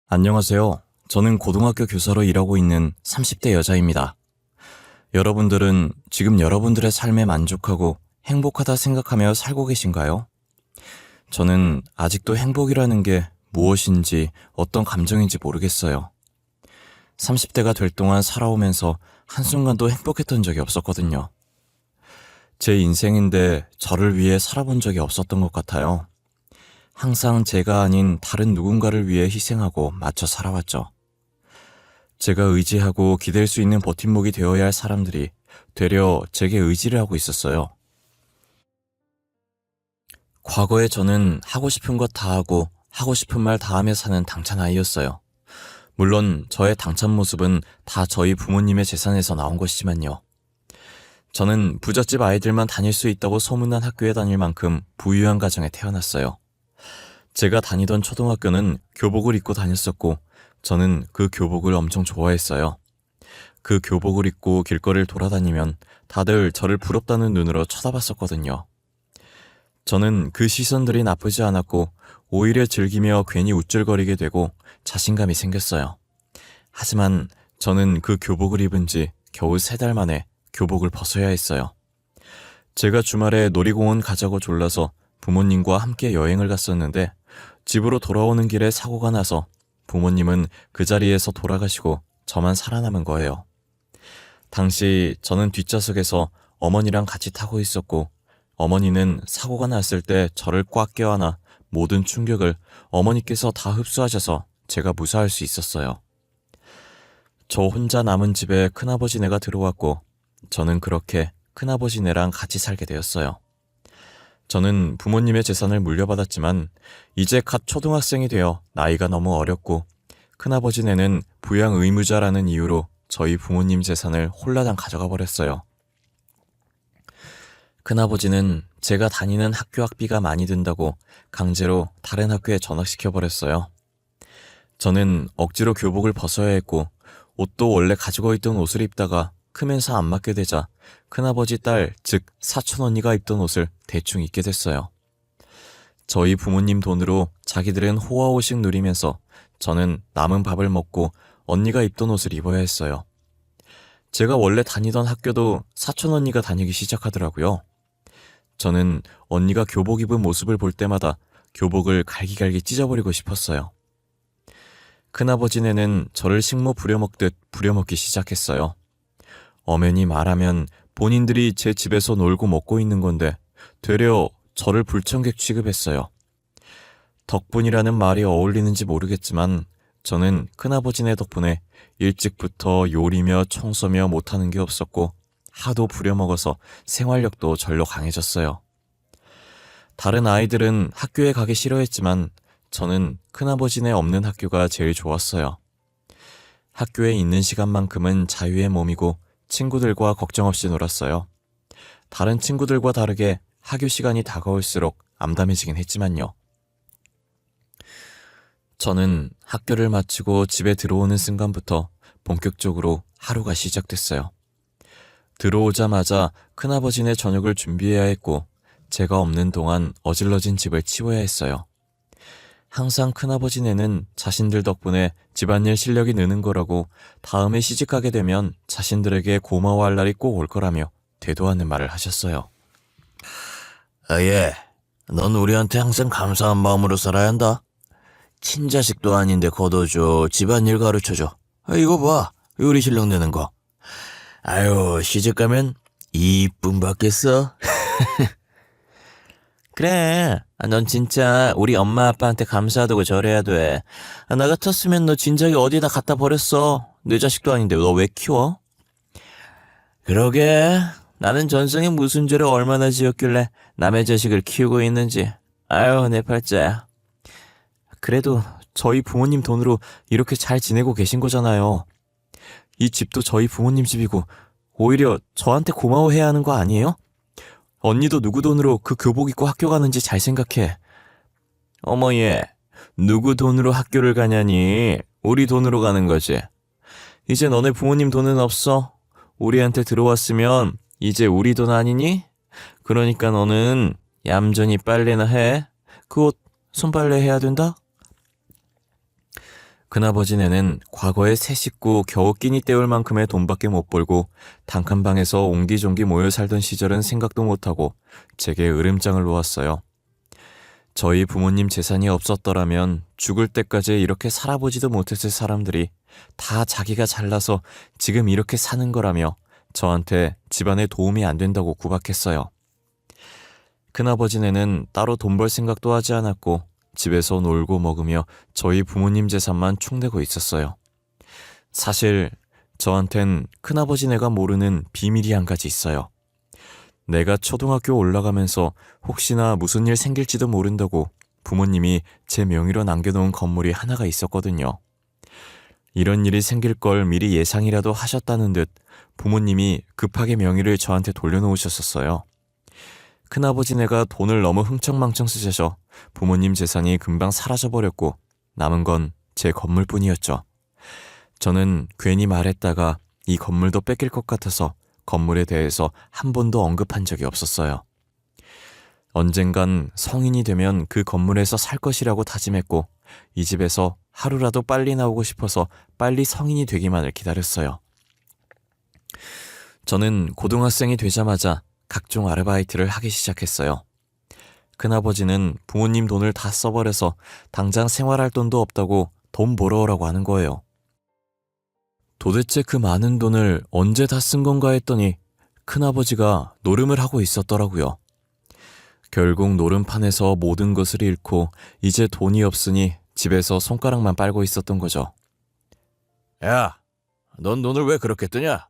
안녕하세요. 저는 고등학교 교사로 일하고 있는 30대 여자입니다. 여러분들은 지금 여러분들의 삶에 만족하고 행복하다 생각하며 살고 계신가요? 저는 아직도 행복이라는 게 무엇인지 어떤 감정인지 모르겠어요. 30대가 될 동안 살아오면서 한순간도 행복했던 적이 없었거든요. 제 인생인데 저를 위해 살아본 적이 없었던 것 같아요. 항상 제가 아닌 다른 누군가를 위해 희생하고 맞춰 살아왔죠. 제가 의지하고 기댈 수 있는 버팀목이 되어야 할 사람들이 되려 제게 의지를 하고 있었어요. 과거에 저는 하고 싶은 것 다 하고 하고 싶은 말 다 하며 사는 당찬 아이였어요. 물론 저의 당찬 모습은 다 저희 부모님의 재산에서 나온 것이지만요. 저는 부잣집 아이들만 다닐 수 있다고 소문난 학교에 다닐 만큼 부유한 가정에 태어났어요. 제가 다니던 초등학교는 교복을 입고 다녔었고 저는 그 교복을 엄청 좋아했어요. 그 교복을 입고 길거리를 돌아다니면 다들 저를 부럽다는 눈으로 쳐다봤었거든요. 저는 그 시선들이 나쁘지 않았고 오히려 즐기며 괜히 우쭐거리게 되고 자신감이 생겼어요. 하지만 저는 그 교복을 입은 지 겨우 3달 만에 교복을 벗어야 했어요. 제가 주말에 놀이공원 가자고 졸라서 부모님과 함께 여행을 갔었는데 집으로 돌아오는 길에 사고가 나서 부모님은 그 자리에서 돌아가시고 저만 살아남은 거예요. 당시 저는 뒷좌석에서 어머니랑 같이 타고 있었고 어머니는 사고가 났을 때 저를 꽉 껴안아 모든 충격을 어머니께서 다 흡수하셔서 제가 무사할 수 있었어요. 저 혼자 남은 집에 큰아버지네가 들어왔고 저는 그렇게 큰아버지네랑 같이 살게 되었어요. 저는 부모님의 재산을 물려받았지만 이제 갓 초등학생이 되어 나이가 너무 어렸고 큰아버지네는 부양 의무자라는 이유로 저희 부모님 재산을 홀라당 가져가 버렸어요. 큰아버지는 제가 다니는 학교 학비가 많이 든다고 강제로 다른 학교에 전학시켜 버렸어요. 저는 억지로 교복을 벗어야 했고 옷도 원래 가지고 있던 옷을 입다가 크면서 안 맞게 되자 큰아버지 딸, 즉 사촌 언니가 입던 옷을 대충 입게 됐어요. 저희 부모님 돈으로 자기들은 호화호식 누리면서 저는 남은 밥을 먹고 언니가 입던 옷을 입어야 했어요. 제가 원래 다니던 학교도 사촌 언니가 다니기 시작하더라고요. 저는 언니가 교복 입은 모습을 볼 때마다 교복을 갈기갈기 찢어버리고 싶었어요. 큰아버지네는 저를 식모 부려먹듯 부려먹기 시작했어요. 엄연히 말하면 본인들이 제 집에서 놀고 먹고 있는 건데 되려 저를 불청객 취급했어요. 덕분이라는 말이 어울리는지 모르겠지만 저는 큰아버지네 덕분에 일찍부터 요리며 청소며 못하는 게 없었고 하도 부려먹어서 생활력도 절로 강해졌어요. 다른 아이들은 학교에 가기 싫어했지만 저는 큰아버지네 없는 학교가 제일 좋았어요. 학교에 있는 시간만큼은 자유의 몸이고 친구들과 걱정 없이 놀았어요. 다른 친구들과 다르게 학교 시간이 다가올수록 암담해지긴 했지만요. 저는 학교를 마치고 집에 들어오는 순간부터 본격적으로 하루가 시작됐어요. 들어오자마자 큰아버지네 저녁을 준비해야 했고 제가 없는 동안 어질러진 집을 치워야 했어요. 항상 큰아버지네는 자신들 덕분에 집안일 실력이 느는 거라고 다음에 시집가게 되면 자신들에게 고마워할 날이 꼭 올 거라며 대도하는 말을 하셨어요. 예, 넌 우리한테 항상 감사한 마음으로 살아야 한다. 친자식도 아닌데 걷어줘, 집안일 가르쳐줘. 이거 봐, 요리 실력 느는 거. 아유, 시집가면 이쁨 받겠어? 그래, 넌 진짜 우리 엄마 아빠한테 감사하다고 절해야 돼. 나 같았으면 너 진작에 어디다 갖다 버렸어. 내 자식도 아닌데 너 왜 키워? 그러게, 나는 전생에 무슨 죄를 얼마나 지었길래 남의 자식을 키우고 있는지. 아유, 내 팔자야. 그래도 저희 부모님 돈으로 이렇게 잘 지내고 계신 거잖아요. 이 집도 저희 부모님 집이고 오히려 저한테 고마워해야 하는 거 아니에요? 언니도 누구 돈으로 그 교복 입고 학교 가는지 잘 생각해. 어머 얘, 누구 돈으로 학교를 가냐니? 우리 돈으로 가는 거지. 이제 너네 부모님 돈은 없어. 우리한테 들어왔으면 이제 우리 돈 아니니? 그러니까 너는 얌전히 빨래나 해. 그 옷 손빨래 해야 된다? 큰아버지네는 과거에 세 식구 겨우 끼니 때울 만큼의 돈밖에 못 벌고 단칸방에서 옹기종기 모여 살던 시절은 생각도 못하고 제게 으름장을 놓았어요. 저희 부모님 재산이 없었더라면 죽을 때까지 이렇게 살아보지도 못했을 사람들이 다 자기가 잘나서 지금 이렇게 사는 거라며 저한테 집안에 도움이 안 된다고 구박했어요. 큰아버지네는 따로 돈 벌 생각도 하지 않았고 집에서 놀고 먹으며 저희 부모님 재산만 축내고 있었어요. 사실 저한텐 큰아버지네가 모르는 비밀이 한 가지 있어요. 내가 초등학교 올라가면서 혹시나 무슨 일 생길지도 모른다고 부모님이 제 명의로 남겨놓은 건물이 하나가 있었거든요. 이런 일이 생길 걸 미리 예상이라도 하셨다는 듯 부모님이 급하게 명의를 저한테 돌려놓으셨었어요. 큰아버지네가 돈을 너무 흥청망청 쓰셔서 부모님 재산이 금방 사라져버렸고 남은 건 제 건물뿐이었죠. 저는 괜히 말했다가 이 건물도 뺏길 것 같아서 건물에 대해서 한 번도 언급한 적이 없었어요. 언젠간 성인이 되면 그 건물에서 살 것이라고 다짐했고 이 집에서 하루라도 빨리 나오고 싶어서 빨리 성인이 되기만을 기다렸어요. 저는 고등학생이 되자마자 각종 아르바이트를 하기 시작했어요. 큰아버지는 부모님 돈을 다 써버려서 당장 생활할 돈도 없다고 돈 벌어오라고 하는 거예요. 도대체 그 많은 돈을 언제 다 쓴 건가 했더니 큰아버지가 노름을 하고 있었더라고요. 결국 노름판에서 모든 것을 잃고 이제 돈이 없으니 집에서 손가락만 빨고 있었던 거죠. 야, 넌 돈을 왜 그렇게 뜨냐?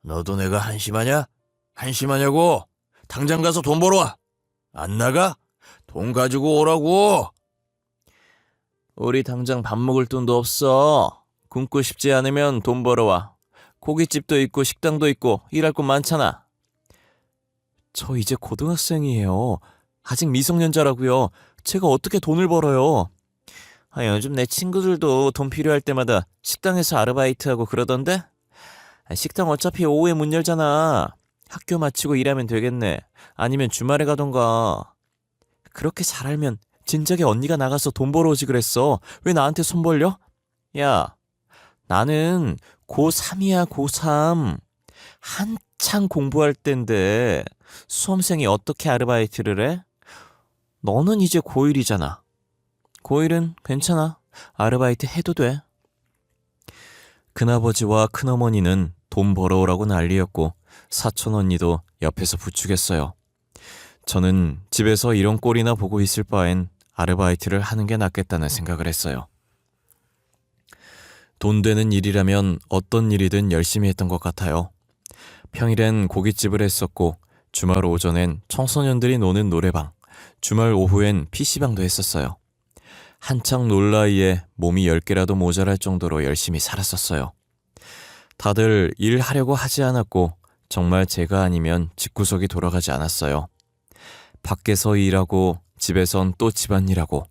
너도 내가 한심하냐? 한심하냐고? 당장 가서 돈 벌어와. 안 나가? 돈 가지고 오라고. 우리 당장 밥 먹을 돈도 없어. 굶고 싶지 않으면 돈 벌어와. 고깃집도 있고 식당도 있고 일할 곳 많잖아. 저 이제 고등학생이에요. 아직 미성년자라고요. 제가 어떻게 돈을 벌어요? 요즘 내 친구들도 돈 필요할 때마다 식당에서 아르바이트하고 그러던데? 식당 어차피 오후에 문 열잖아. 학교 마치고 일하면 되겠네. 아니면 주말에 가던가. 그렇게 잘 알면 진작에 언니가 나가서 돈 벌어오지 그랬어. 왜 나한테 손 벌려? 야, 나는 고3이야, 고3. 한창 공부할 땐데 수험생이 어떻게 아르바이트를 해? 너는 이제 고1이잖아. 고1은 괜찮아. 아르바이트 해도 돼. 큰아버지와 큰어머니는 돈 벌어오라고 난리였고 사촌 언니도 옆에서 부추겼어요. 저는 집에서 이런 꼴이나 보고 있을 바엔 아르바이트를 하는 게 낫겠다는 생각을 했어요. 돈 되는 일이라면 어떤 일이든 열심히 했던 것 같아요. 평일엔 고깃집을 했었고 주말 오전엔 청소년들이 노는 노래방, 주말 오후엔 PC방도 했었어요. 한창 놀 나이에 몸이 10개라도 모자랄 정도로 열심히 살았었어요. 다들 일하려고 하지 않았고 정말 제가 아니면 집구석이 돌아가지 않았어요. 밖에서 일하고 집에선 또 집안일하고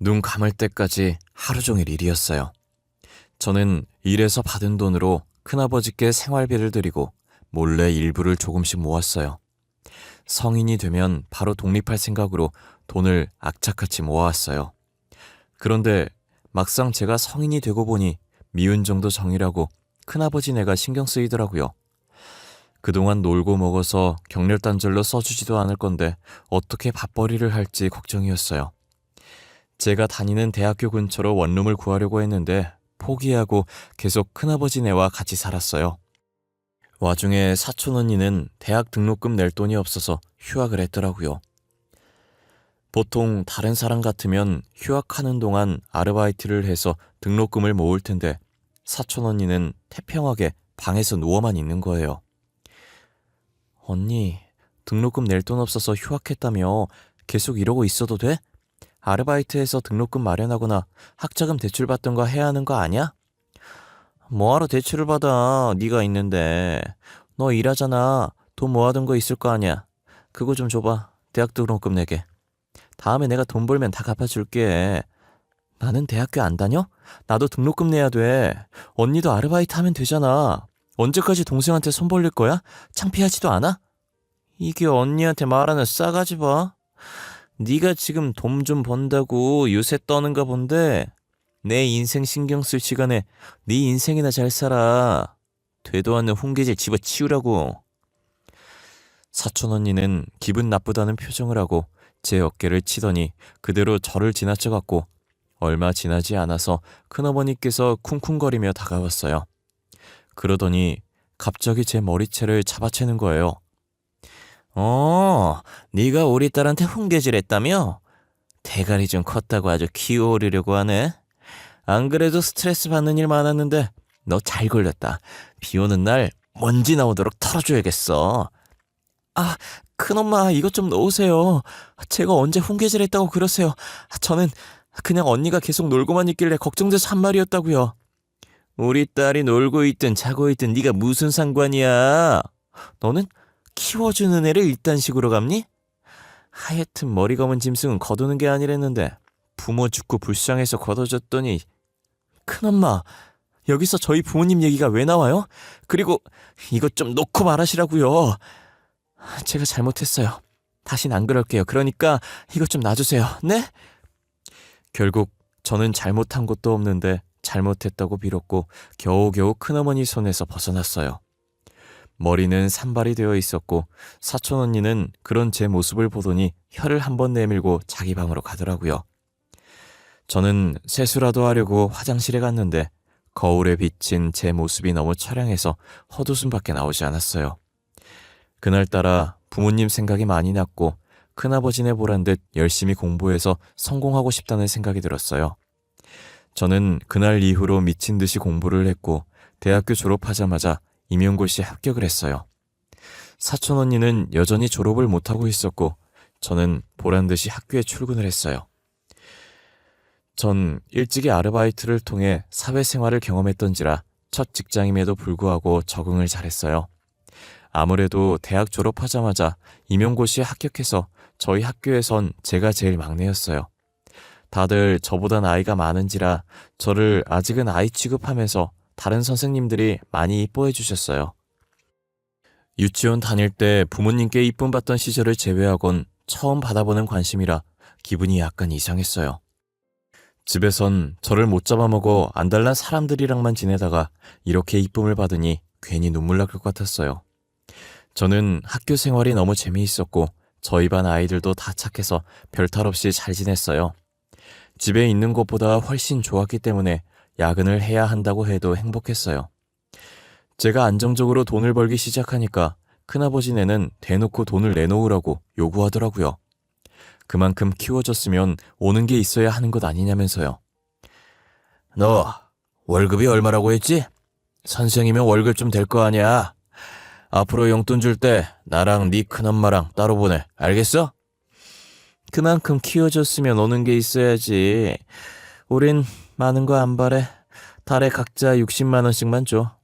눈 감을 때까지 하루 종일 일이었어요. 저는 일해서 받은 돈으로 큰아버지께 생활비를 드리고 몰래 일부를 조금씩 모았어요. 성인이 되면 바로 독립할 생각으로 돈을 악착같이 모아왔어요. 그런데 막상 제가 성인이 되고 보니 미운 정도 정이라고 큰아버지네가 신경 쓰이더라고요. 그동안 놀고 먹어서 경렬단절로 써주지도 않을 건데 어떻게 밥벌이를 할지 걱정이었어요. 제가 다니는 대학교 근처로 원룸을 구하려고 했는데 포기하고 계속 큰아버지네와 같이 살았어요. 와중에 사촌 언니는 대학 등록금 낼 돈이 없어서 휴학을 했더라고요. 보통 다른 사람 같으면 휴학하는 동안 아르바이트를 해서 등록금을 모을 텐데 사촌 언니는 태평하게 방에서 누워만 있는 거예요. 언니, 등록금 낼 돈 없어서 휴학했다며 계속 이러고 있어도 돼? 아르바이트해서 등록금 마련하거나 학자금 대출 받던가 해야 하는 거 아니야? 뭐하러 대출을 받아, 네가 있는데. 너 일하잖아. 돈 모아둔 거 있을 거 아니야. 그거 좀 줘봐. 대학 등록금 내게. 다음에 내가 돈 벌면 다 갚아줄게. 나는 대학교 안 다녀? 나도 등록금 내야 돼. 언니도 아르바이트 하면 되잖아. 언제까지 동생한테 손 벌릴 거야? 창피하지도 않아? 이게 언니한테 말하는 싸가지 봐. 네가 지금 돈 좀 번다고 요새 떠는가 본데 내 인생 신경 쓸 시간에 네 인생이나 잘 살아. 되도 않는 훈계질 집어치우라고. 사촌 언니는 기분 나쁘다는 표정을 하고 제 어깨를 치더니 그대로 저를 지나쳐갔고 얼마 지나지 않아서 큰어머니께서 쿵쿵거리며 다가왔어요. 그러더니 갑자기 제 머리채를 잡아채는 거예요. 네가 우리 딸한테 훈계질했다며? 대가리 좀 컸다고 아주 키워오르려고 하네. 안 그래도 스트레스 받는 일 많았는데 너 잘 걸렸다. 비 오는 날 먼지 나오도록 털어줘야겠어. 아, 큰엄마 이것 좀 놓으세요. 제가 언제 훈계질했다고 그러세요. 저는 그냥 언니가 계속 놀고만 있길래 걱정돼서 한 말이었다고요. 우리 딸이 놀고 있든 자고 있든 네가 무슨 상관이야. 너는 키워주는 애를 일단 식으로 감니? 하여튼 머리 검은 짐승은 거두는 게 아니랬는데 부모 죽고 불쌍해서 거둬줬더니. 큰엄마, 여기서 저희 부모님 얘기가 왜 나와요? 그리고 이것 좀 놓고 말하시라고요. 제가 잘못했어요. 다신 안 그럴게요. 그러니까 이것 좀 놔주세요. 네? 결국 저는 잘못한 것도 없는데 잘못했다고 빌었고 겨우겨우 큰어머니 손에서 벗어났어요. 머리는 산발이 되어 있었고 사촌 언니는 그런 제 모습을 보더니 혀를 한번 내밀고 자기 방으로 가더라고요. 저는 세수라도 하려고 화장실에 갔는데 거울에 비친 제 모습이 너무 처량해서 헛웃음밖에 나오지 않았어요. 그날따라 부모님 생각이 많이 났고 큰아버지네 보란 듯 열심히 공부해서 성공하고 싶다는 생각이 들었어요. 저는 그날 이후로 미친 듯이 공부를 했고 대학교 졸업하자마자 임용고시에 합격을 했어요. 사촌 언니는 여전히 졸업을 못하고 있었고 저는 보란 듯이 학교에 출근을 했어요. 전 일찍이 아르바이트를 통해 사회생활을 경험했던지라 첫 직장임에도 불구하고 적응을 잘했어요. 아무래도 대학 졸업하자마자 임용고시에 합격해서 저희 학교에선 제가 제일 막내였어요. 다들 저보다 나이가 많은지라 저를 아직은 아이 취급하면서 다른 선생님들이 많이 이뻐해 주셨어요. 유치원 다닐 때 부모님께 이쁨 받던 시절을 제외하곤 처음 받아보는 관심이라 기분이 약간 이상했어요. 집에선 저를 못 잡아먹어 안달난 사람들이랑만 지내다가 이렇게 이쁨을 받으니 괜히 눈물 날 것 같았어요. 저는 학교 생활이 너무 재미있었고 저희 반 아이들도 다 착해서 별탈 없이 잘 지냈어요. 집에 있는 것보다 훨씬 좋았기 때문에 야근을 해야 한다고 해도 행복했어요. 제가 안정적으로 돈을 벌기 시작하니까 큰아버지네는 대놓고 돈을 내놓으라고 요구하더라고요. 그만큼 키워줬으면 오는 게 있어야 하는 것 아니냐면서요. 너 월급이 얼마라고 했지? 선생이면 월급 좀 될 거 아니야. 앞으로 용돈 줄 때 나랑 네 큰엄마랑 따로 보내. 알겠어? 그만큼 키워줬으면 오는 게 있어야지. 우린 많은 거 안 바래. 달에 각자 60만 원씩만 줘.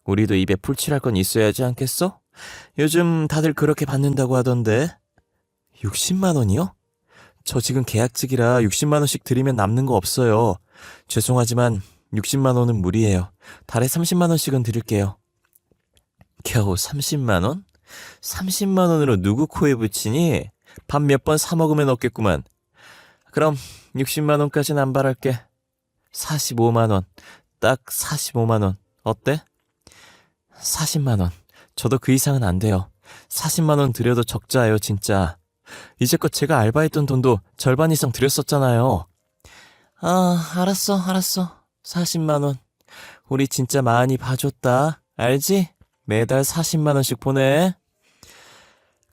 우리도 입에 풀칠할 건 있어야지 않겠어? 요즘 다들 그렇게 받는다고 하던데. 60만 원이요? 저 지금 계약직이라 60만 원씩 드리면 남는 거 없어요. 죄송하지만 60만 원은 무리예요. 달에 30만 원씩은 드릴게요. 겨우 30만 원? 30만 원으로 누구 코에 붙이니? 밥 몇 번 사 먹으면 없겠구만. 그럼 60만 원까지는 안 바랄게. 45만 원. 딱 45만 원. 어때? 40만 원. 저도 그 이상은 안 돼요. 40만 원 드려도 적자예요, 진짜. 이제껏 제가 알바했던 돈도 절반 이상 드렸었잖아요. 알았어. 40만 원. 우리 진짜 많이 봐줬다. 알지? 매달 40만 원씩 보내.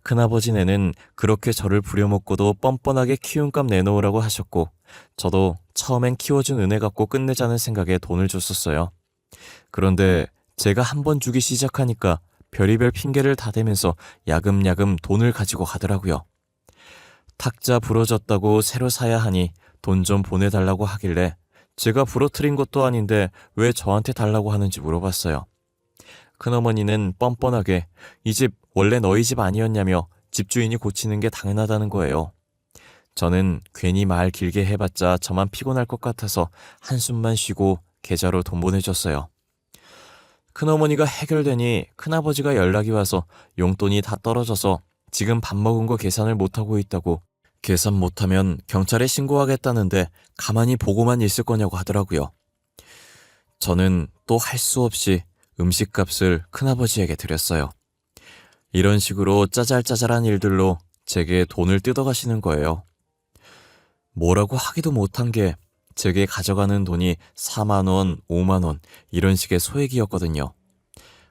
큰아버지네는 그렇게 저를 부려먹고도 뻔뻔하게 키움값 내놓으라고 하셨고 저도 처음엔 키워준 은혜 갚고 끝내자는 생각에 돈을 줬었어요. 그런데 제가 한 번 주기 시작하니까 별의별 핑계를 다 대면서 야금야금 돈을 가지고 가더라고요. 탁자 부러졌다고 새로 사야 하니 돈 좀 보내달라고 하길래 제가 부러뜨린 것도 아닌데 왜 저한테 달라고 하는지 물어봤어요. 큰어머니는 뻔뻔하게 이 집 원래 너희 집 아니었냐며 집주인이 고치는 게 당연하다는 거예요. 저는 괜히 말 길게 해봤자 저만 피곤할 것 같아서 한숨만 쉬고 계좌로 돈 보내줬어요. 큰어머니가 해결되니 큰아버지가 연락이 와서 용돈이 다 떨어져서 지금 밥 먹은 거 계산을 못하고 있다고 계산 못하면 경찰에 신고하겠다는데 가만히 보고만 있을 거냐고 하더라고요. 저는 또 할 수 없이 음식값을 큰아버지에게 드렸어요. 이런 식으로 짜잘짜잘한 일들로 제게 돈을 뜯어가시는 거예요. 뭐라고 하기도 못한 게 제게 가져가는 돈이 4만 원, 5만 원 이런 식의 소액이었거든요.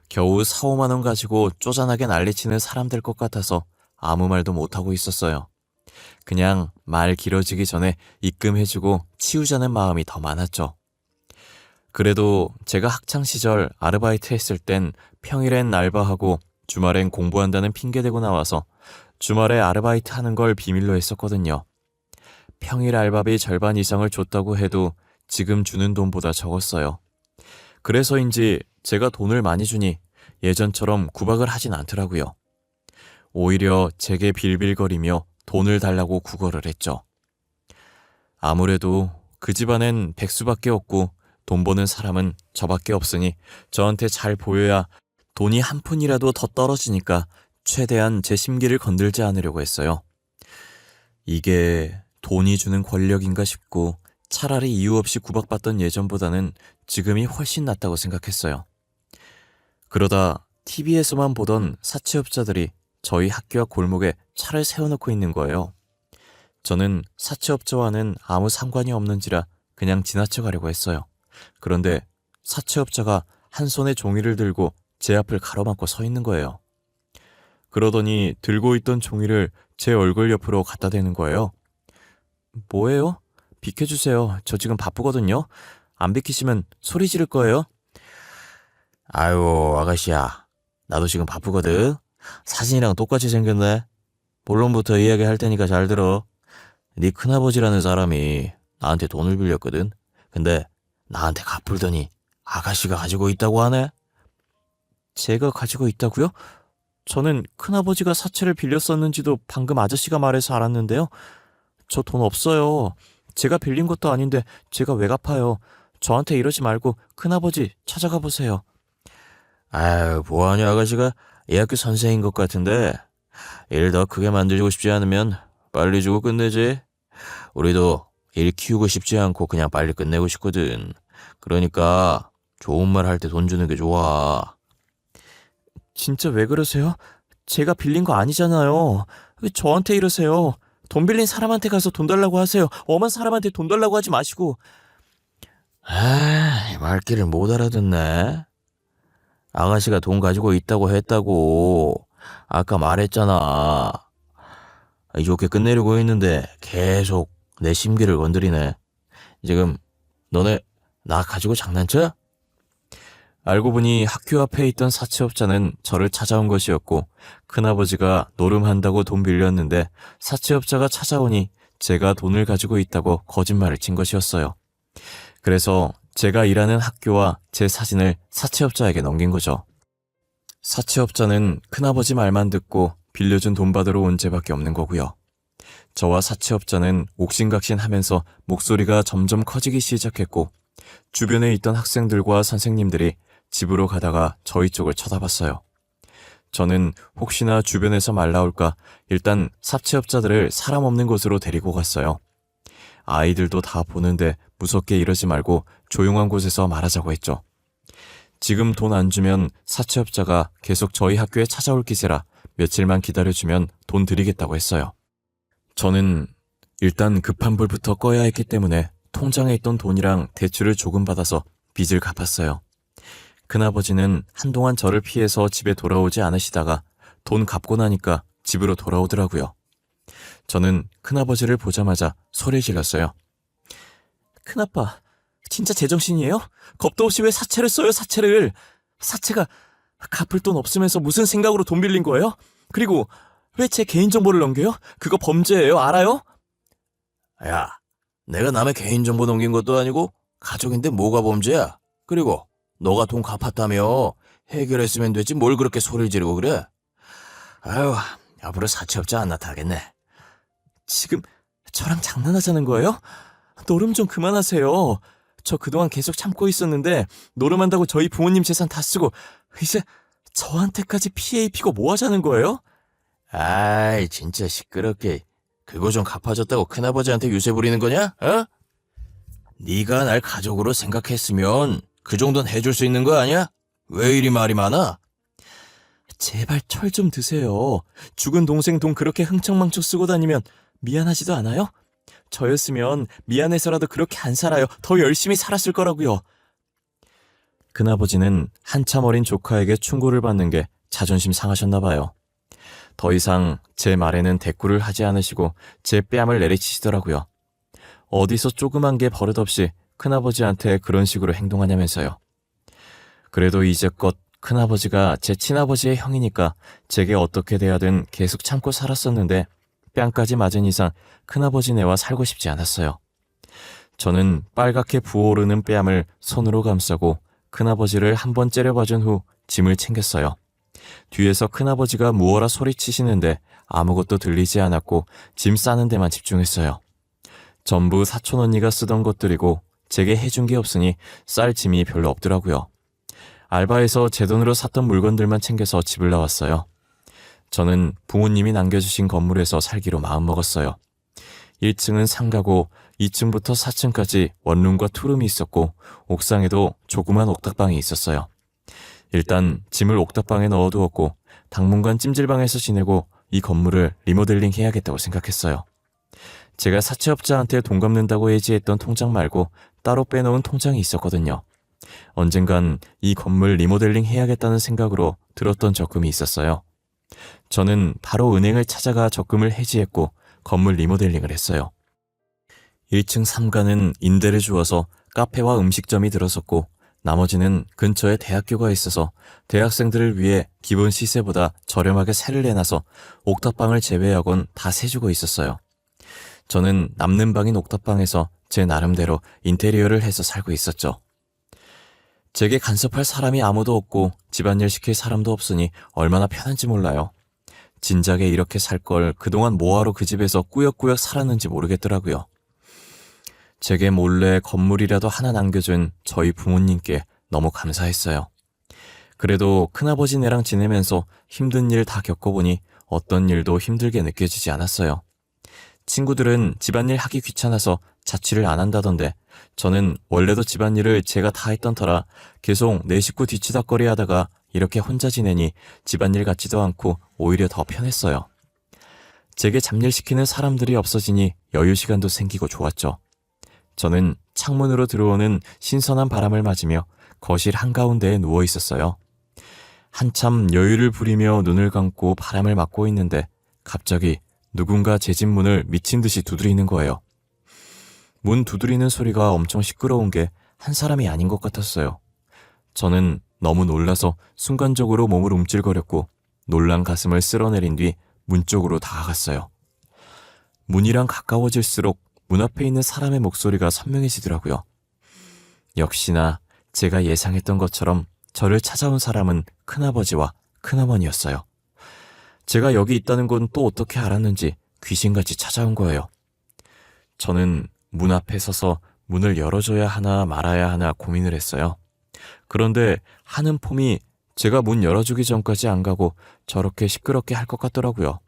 겨우 4, 5만 원 가지고 쪼잔하게 난리치는 사람들 것 같아서 아무 말도 못하고 있었어요. 그냥 말 길어지기 전에 입금해주고 치우자는 마음이 더 많았죠. 그래도 제가 학창시절 아르바이트 했을 땐 평일엔 알바하고 주말엔 공부한다는 핑계대고 나와서 주말에 아르바이트 하는 걸 비밀로 했었거든요. 평일 알바비 절반 이상을 줬다고 해도 지금 주는 돈보다 적었어요. 그래서인지 제가 돈을 많이 주니 예전처럼 구박을 하진 않더라고요. 오히려 제게 빌빌거리며 돈을 달라고 구걸을 했죠. 아무래도 그 집안엔 백수밖에 없고 돈 버는 사람은 저밖에 없으니 저한테 잘 보여야 돈이 한 푼이라도 더 떨어지니까 최대한 제 심기를 건들지 않으려고 했어요. 이게 돈이 주는 권력인가 싶고 차라리 이유 없이 구박받던 예전보다는 지금이 훨씬 낫다고 생각했어요. 그러다 TV에서만 보던 사채업자들이 저희 학교 앞 골목에 차를 세워놓고 있는 거예요. 저는 사채업자와는 아무 상관이 없는지라 그냥 지나쳐 가려고 했어요. 그런데 사채업자가 한 손에 종이를 들고 제 앞을 가로막고 서 있는 거예요. 그러더니 들고 있던 종이를 제 얼굴 옆으로 갖다 대는 거예요. 뭐예요? 비켜주세요. 저 지금 바쁘거든요. 안 비키시면 소리 지를 거예요. 아유, 아가씨야. 나도 지금 바쁘거든. 사진이랑 똑같이 생겼네. 본론부터 이야기할 테니까 잘 들어. 네 큰아버지라는 사람이 나한테 돈을 빌렸거든. 근데 나한테 갚을더니 아가씨가 가지고 있다고 하네. 제가 가지고 있다고요? 저는 큰아버지가 사채를 빌렸었는지도 방금 아저씨가 말해서 알았는데요. 저 돈 없어요. 제가 빌린 것도 아닌데 제가 왜 갚아요? 저한테 이러지 말고 큰아버지 찾아가 보세요. 아유, 뭐하냐 아가씨가 이 학교 선생인 것 같은데 일 더 크게 만들고 싶지 않으면 빨리 주고 끝내지. 우리도 일 키우고 싶지 않고 그냥 빨리 끝내고 싶거든. 그러니까 좋은 말 할 때 돈 주는 게 좋아. 진짜 왜 그러세요? 제가 빌린 거 아니잖아요. 왜 저한테 이러세요? 돈 빌린 사람한테 가서 돈 달라고 하세요. 엄한 사람한테 돈 달라고 하지 마시고. 아, 말귀를 못 알아듣네. 아가씨가 돈 가지고 있다고 했다고. 아까 말했잖아. 좋게 끝내려고 했는데 계속 내 심기를 건드리네. 지금 너네 나 가지고 장난쳐? 알고 보니 학교 앞에 있던 사채업자는 저를 찾아온 것이었고 큰아버지가 노름한다고 돈 빌렸는데 사채업자가 찾아오니 제가 돈을 가지고 있다고 거짓말을 친 것이었어요. 그래서 제가 일하는 학교와 제 사진을 사채업자에게 넘긴 거죠. 사채업자는 큰아버지 말만 듣고 빌려준 돈 받으러 온 죄밖에 없는 거고요. 저와 사채업자는 옥신각신하면서 목소리가 점점 커지기 시작했고 주변에 있던 학생들과 선생님들이 집으로 가다가 저희 쪽을 쳐다봤어요. 저는 혹시나 주변에서 말 나올까 일단 사채업자들을 사람 없는 곳으로 데리고 갔어요. 아이들도 다 보는데 무섭게 이러지 말고 조용한 곳에서 말하자고 했죠. 지금 돈 안 주면 사채업자가 계속 저희 학교에 찾아올 기세라 며칠만 기다려주면 돈 드리겠다고 했어요. 저는 일단 급한 불부터 꺼야 했기 때문에 통장에 있던 돈이랑 대출을 조금 받아서 빚을 갚았어요. 큰아버지는 한동안 저를 피해서 집에 돌아오지 않으시다가 돈 갚고 나니까 집으로 돌아오더라고요. 저는 큰아버지를 보자마자 소리를 질렀어요. 큰아빠, 진짜 제정신이에요? 겁도 없이 왜 사채를 써요, 사채를? 사채가 갚을 돈 없으면서 무슨 생각으로 돈 빌린 거예요? 그리고 왜 제 개인정보를 넘겨요? 그거 범죄예요, 알아요? 야, 내가 남의 개인정보 넘긴 것도 아니고 가족인데 뭐가 범죄야? 그리고 너가 돈 갚았다며 해결했으면 되지 뭘 그렇게 소리를 지르고 그래? 아유, 앞으로 사채업자 안 나타나겠네. 지금 저랑 장난하자는 거예요? 노름 좀 그만하세요. 저 그동안 계속 참고 있었는데 노름한다고 저희 부모님 재산 다 쓰고 이제 저한테까지 피해 입히고 뭐 하자는 거예요? 아이, 진짜 시끄럽게. 그거 좀 갚아줬다고 큰아버지한테 유세 부리는 거냐? 어? 네가 날 가족으로 생각했으면 그 정도는 해줄 수 있는 거 아니야? 왜 이리 말이 많아? 제발 철 좀 드세요. 죽은 동생 돈 그렇게 흥청망청 쓰고 다니면 미안하지도 않아요? 저였으면 미안해서라도 그렇게 안 살아요. 더 열심히 살았을 거라고요. 큰아버지는 한참 어린 조카에게 충고를 받는 게 자존심 상하셨나 봐요. 더 이상 제 말에는 대꾸를 하지 않으시고 제 뺨을 내리치시더라고요. 어디서 조그만 게 버릇없이 큰아버지한테 그런 식으로 행동하냐면서요. 그래도 이제껏 큰아버지가 제 친아버지의 형이니까 제게 어떻게 돼야든 계속 참고 살았었는데 뺨까지 맞은 이상 큰아버지네와 살고 싶지 않았어요. 저는 빨갛게 부어오르는 뺨을 손으로 감싸고 큰아버지를 한번 째려봐준 후 짐을 챙겼어요. 뒤에서 큰아버지가 무어라 소리치시는데 아무것도 들리지 않았고 짐 싸는 데만 집중했어요. 전부 사촌 언니가 쓰던 것들이고 제게 해준 게 없으니 쌀 짐이 별로 없더라고요. 알바에서 제 돈으로 샀던 물건들만 챙겨서 집을 나왔어요. 저는 부모님이 남겨주신 건물에서 살기로 마음먹었어요. 1층은 상가고 2층부터 4층까지 원룸과 투룸이 있었고 옥상에도 조그만 옥탑방이 있었어요. 일단 짐을 옥탑방에 넣어두었고 당분간 찜질방에서 지내고 이 건물을 리모델링 해야겠다고 생각했어요. 제가 사채업자한테 돈 갚는다고 예지했던 통장 말고 따로 빼놓은 통장이 있었거든요. 언젠간 이 건물 리모델링 해야겠다는 생각으로 들었던 적금이 있었어요. 저는 바로 은행을 찾아가 적금을 해지했고 건물 리모델링을 했어요. 1층 3가는 임대를 주어서 카페와 음식점이 들어섰고 나머지는 근처에 대학교가 있어서 대학생들을 위해 기본 시세보다 저렴하게 세를 내놔서 옥탑방을 제외하곤 다 세주고 있었어요. 저는 남는 방인 옥탑방에서 제 나름대로 인테리어를 해서 살고 있었죠. 제게 간섭할 사람이 아무도 없고 집안일 시킬 사람도 없으니 얼마나 편한지 몰라요. 진작에 이렇게 살 걸 그동안 뭐하러 그 집에서 꾸역꾸역 살았는지 모르겠더라고요. 제게 몰래 건물이라도 하나 남겨준 저희 부모님께 너무 감사했어요. 그래도 큰아버지네랑 지내면서 힘든 일 다 겪어보니 어떤 일도 힘들게 느껴지지 않았어요. 친구들은 집안일 하기 귀찮아서 자취를 안 한다던데 저는 원래도 집안일을 제가 다 했던 터라 계속 내 식구 뒤치다꺼리 하다가 이렇게 혼자 지내니 집안일 같지도 않고 오히려 더 편했어요. 제게 잡일 시키는 사람들이 없어지니 여유 시간도 생기고 좋았죠. 저는 창문으로 들어오는 신선한 바람을 맞으며 거실 한가운데에 누워 있었어요. 한참 여유를 부리며 눈을 감고 바람을 맞고 있는데 갑자기 누군가 제 집 문을 미친 듯이 두드리는 거예요. 문 두드리는 소리가 엄청 시끄러운 게 한 사람이 아닌 것 같았어요. 저는 너무 놀라서 순간적으로 몸을 움찔거렸고 놀란 가슴을 쓸어내린 뒤 문 쪽으로 다가갔어요. 문이랑 가까워질수록 문 앞에 있는 사람의 목소리가 선명해지더라고요. 역시나 제가 예상했던 것처럼 저를 찾아온 사람은 큰아버지와 큰어머니였어요. 제가 여기 있다는 건 또 어떻게 알았는지 귀신같이 찾아온 거예요. 저는 문 앞에 서서 문을 열어줘야 하나 말아야 하나 고민을 했어요. 그런데 하는 폼이 제가 문 열어주기 전까지 안 가고 저렇게 시끄럽게 할 것 같더라고요.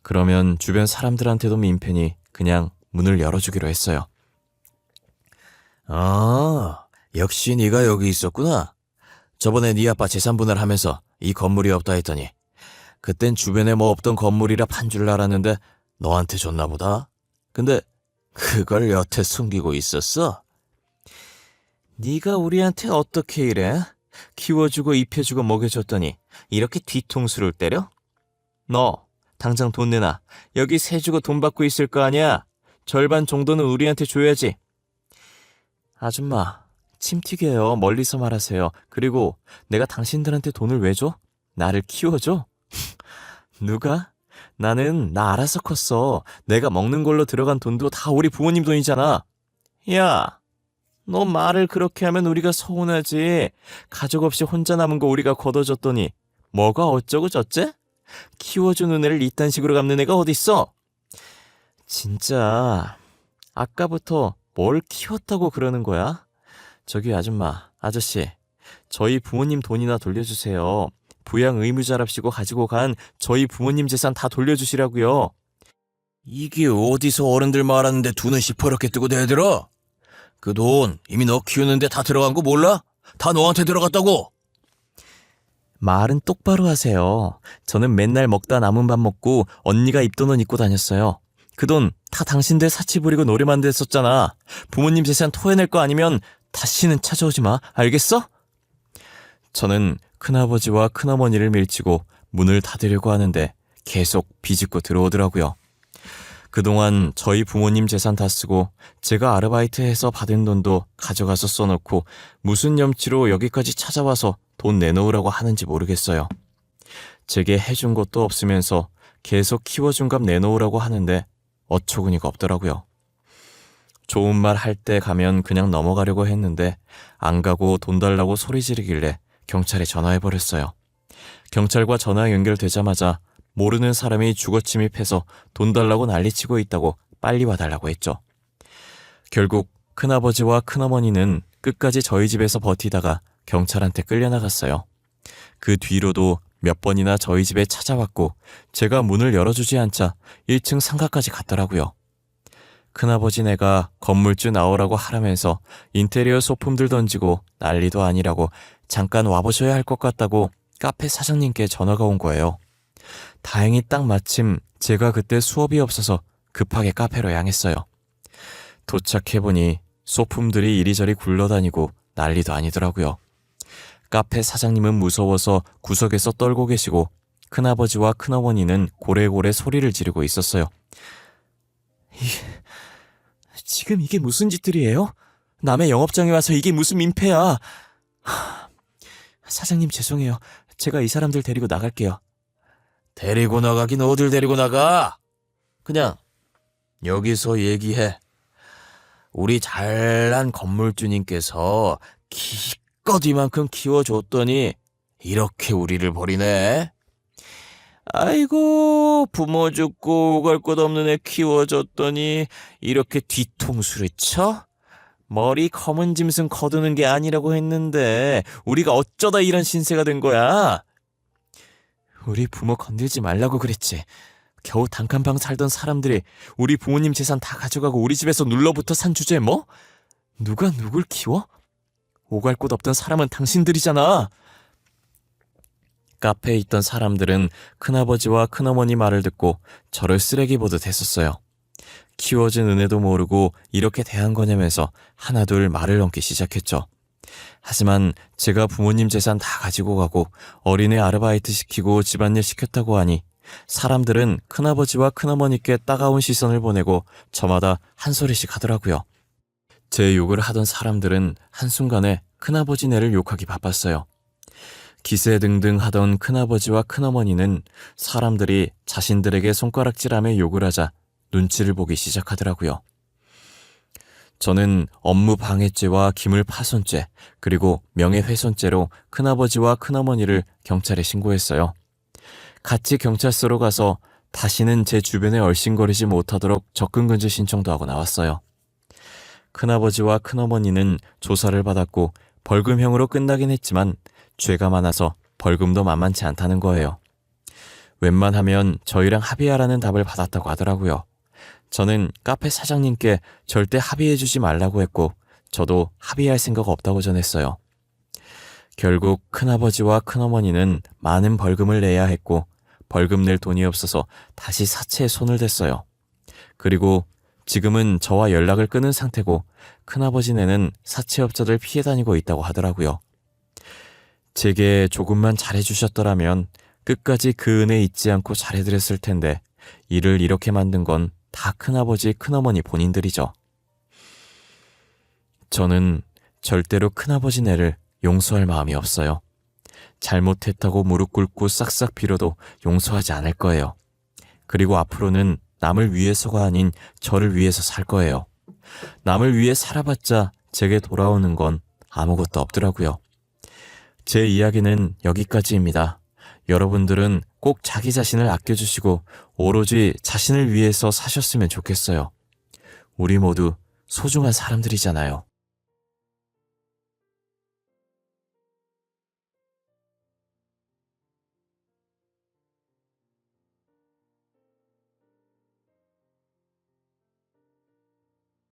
그러면 주변 사람들한테도 민폐니 그냥 문을 열어주기로 했어요. 아, 역시 네가 여기 있었구나. 저번에 네 아빠 재산 분할하면서 이 건물이 없다 했더니 그땐 주변에 뭐 없던 건물이라 판 줄 알았는데 너한테 줬나 보다. 근데 그걸 여태 숨기고 있었어? 네가 우리한테 어떻게 이래? 키워주고 입혀주고 먹여줬더니 이렇게 뒤통수를 때려? 너 당장 돈 내놔. 여기 세 주고 돈 받고 있을 거 아니야. 절반 정도는 우리한테 줘야지. 아줌마, 침 튀겨요. 멀리서 말하세요. 그리고 내가 당신들한테 돈을 왜 줘? 나를 키워줘? 누가? 나는 나 알아서 컸어. 내가 먹는 걸로 들어간 돈도 다 우리 부모님 돈이잖아. 야, 너 말을 그렇게 하면 우리가 서운하지. 가족 없이 혼자 남은 거 우리가 걷어줬더니 뭐가 어쩌고 저째? 키워주는 애를 이딴 식으로 갚는 애가 어딨어? 진짜 아까부터 뭘 키웠다고 그러는 거야? 저기 아줌마, 아저씨, 저희 부모님 돈이나 돌려주세요. 부양 의무자랍시고 가지고 간 저희 부모님 재산 다 돌려주시라고요. 이게 어디서 어른들 말하는데 두 눈 시퍼렇게 뜨고 대들어? 그 돈 이미 너 키우는데 다 들어간 거 몰라? 다 너한테 들어갔다고! 말은 똑바로 하세요. 저는 맨날 먹다 남은 밥 먹고 언니가 입던 옷 입고 다녔어요. 그 돈 다 당신들 사치 부리고 노래만 됐었잖아. 부모님 재산 토해낼 거 아니면 다시는 찾아오지 마. 알겠어? 저는 큰아버지와 큰어머니를 밀치고 문을 닫으려고 하는데 계속 비집고 들어오더라고요. 그동안 저희 부모님 재산 다 쓰고 제가 아르바이트해서 받은 돈도 가져가서 써놓고 무슨 염치로 여기까지 찾아와서 돈 내놓으라고 하는지 모르겠어요. 제게 해준 것도 없으면서 계속 키워준 값 내놓으라고 하는데 어처구니가 없더라고요. 좋은 말 할 때 가면 그냥 넘어가려고 했는데 안 가고 돈 달라고 소리 지르길래 경찰에 전화해버렸어요. 경찰과 전화 연결되자마자 모르는 사람이 주거 침입해서 돈 달라고 난리치고 있다고 빨리 와달라고 했죠. 결국 큰아버지와 큰어머니는 끝까지 저희 집에서 버티다가 경찰한테 끌려나갔어요. 그 뒤로도 몇 번이나 저희 집에 찾아왔고 제가 문을 열어주지 않자 1층 상가까지 갔더라고요. 큰아버지네가 건물주 나오라고 하라면서 인테리어 소품들 던지고 난리도 아니라고 잠깐 와보셔야 할 것 같다고 카페 사장님께 전화가 온 거예요. 다행히 딱 마침 제가 그때 수업이 없어서 급하게 카페로 향했어요. 도착해보니 소품들이 이리저리 굴러다니고 난리도 아니더라고요. 카페 사장님은 무서워서 구석에서 떨고 계시고 큰아버지와 큰어머니는 고래고래 소리를 지르고 있었어요. 지금 이게 무슨 짓들이에요? 남의 영업장에 와서 이게 무슨 민폐야. 사장님 죄송해요. 제가 이 사람들 데리고 나갈게요. 데리고 나가긴 어딜 데리고 나가? 그냥 여기서 얘기해. 우리 잘난 건물주님께서 기껏 이만큼 키워줬더니 이렇게 우리를 버리네. 아이고 부모 죽고 오갈 것 없는 애 키워줬더니 이렇게 뒤통수를 쳐? 머리 검은 짐승 거두는 게 아니라고 했는데 우리가 어쩌다 이런 신세가 된 거야? 우리 부모 건들지 말라고 그랬지. 겨우 단칸방 살던 사람들이 우리 부모님 재산 다 가져가고 우리 집에서 눌러붙어 산 주제에 뭐? 누가 누굴 키워? 오갈 곳 없던 사람은 당신들이잖아. 카페에 있던 사람들은 큰아버지와 큰어머니 말을 듣고 저를 쓰레기 보듯 했었어요. 키워준 은혜도 모르고 이렇게 대한 거냐면서 하나둘 말을 얹기 시작했죠. 하지만 제가 부모님 재산 다 가지고 가고 어린애 아르바이트 시키고 집안일 시켰다고 하니 사람들은 큰아버지와 큰어머니께 따가운 시선을 보내고 저마다 한 소리씩 하더라고요. 제 욕을 하던 사람들은 한순간에 큰아버지네를 욕하기 바빴어요. 기세등등 하던 큰아버지와 큰어머니는 사람들이 자신들에게 손가락질하며 욕을 하자 눈치를 보기 시작하더라고요. 저는 업무 방해죄와 기물 파손죄 그리고 명예훼손죄로 큰아버지와 큰어머니를 경찰에 신고했어요. 같이 경찰서로 가서 다시는 제 주변에 얼씬거리지 못하도록 접근금지 신청도 하고 나왔어요. 큰아버지와 큰어머니는 조사를 받았고 벌금형으로 끝나긴 했지만 죄가 많아서 벌금도 만만치 않다는 거예요. 웬만하면 저희랑 합의하라는 답을 받았다고 하더라고요. 저는 카페 사장님께 절대 합의해주지 말라고 했고 저도 합의할 생각 없다고 전했어요. 결국 큰아버지와 큰어머니는 많은 벌금을 내야 했고 벌금 낼 돈이 없어서 다시 사채에 손을 댔어요. 그리고 지금은 저와 연락을 끊은 상태고 큰아버지네는 사채업자들 피해 다니고 있다고 하더라고요. 제게 조금만 잘해주셨더라면 끝까지 그 은혜 잊지 않고 잘해드렸을 텐데 일을 이렇게 만든 건 다 큰아버지 큰어머니 본인들이죠. 저는 절대로 큰아버지네를 용서할 마음이 없어요. 잘못했다고 무릎 꿇고 싹싹 빌어도 용서하지 않을 거예요. 그리고 앞으로는 남을 위해서가 아닌 저를 위해서 살 거예요. 남을 위해 살아봤자 제게 돌아오는 건 아무것도 없더라고요. 제 이야기는 여기까지입니다. 여러분들은 꼭 자기 자신을 아껴주시고 오로지 자신을 위해서 사셨으면 좋겠어요. 우리 모두 소중한 사람들이잖아요.